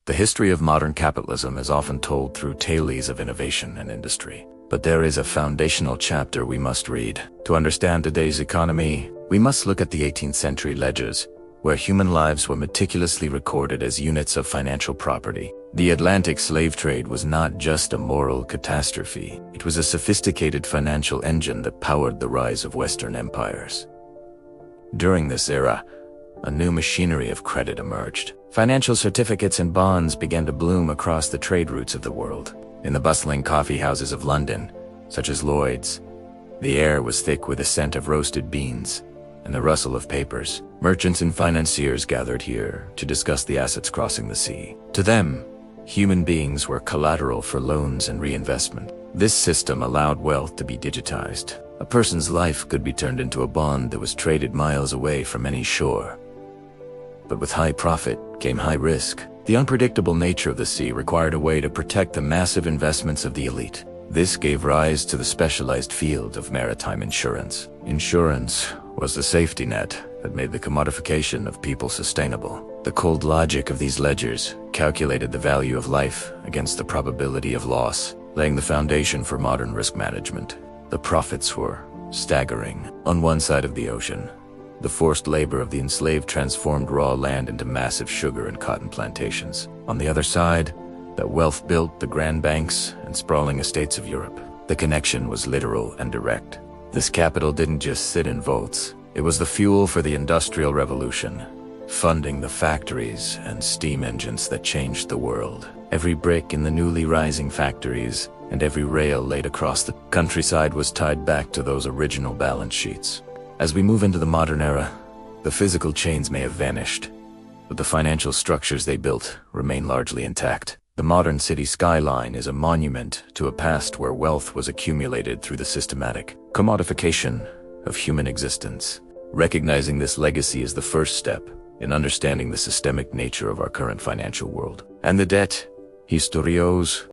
The history of modern capitalism is often told through tales of innovation and industry. But there is a foundational chapter we must read. To understand today's economy, we must look at the 18th century ledgers, where human lives were meticulously recorded as units of financial property. The Atlantic slave trade was not just a moral catastrophe. It was a sophisticated financial engine that powered the rise of Western empires. During this era, a new machinery of credit emerged. Financial certificates and bonds began to bloom across the trade routes of the world. In the bustling coffeehouses of London, such as Lloyd's, the air was thick with the scent of roasted beans and the rustle of papers. Merchants and financiers gathered here to discuss the assets crossing the sea. To them, human beings were collateral for loans and reinvestment. This system allowed wealth to be digitized. A person's life could be turned into a bond that was traded miles away from any shore. But with high profit came high risk. The unpredictable nature of the sea required a way to protect the massive investments of the elite. This gave rise to the specialized field of maritime insurance. Insurance was the safety net that made the commodification of people sustainable. The cold logic of these ledgers calculated the value of life against the probability of loss, laying the foundation for modern risk management. The profits were staggering. On one side of the ocean, the forced labor of the enslaved transformed raw land into massive sugar and cotton plantations. On the other side, that wealth built the grand banks and sprawling estates of Europe. The connection was literal and direct. This capital didn't just sit in vaults. It was the fuel for the Industrial Revolution, funding the factories and steam engines that changed the world. Every brick in the newly rising factories and every rail laid across the countryside was tied back to those original balance sheets. As we move into the modern era, the physical chains may have vanished, but the financial structures they built remain largely intact. The modern city skyline is a monument to a past where wealth was accumulated through the systematic commodification of human existence. Recognizing this legacy is the first step in understanding the systemic nature of our current financial world. And the debt, historios,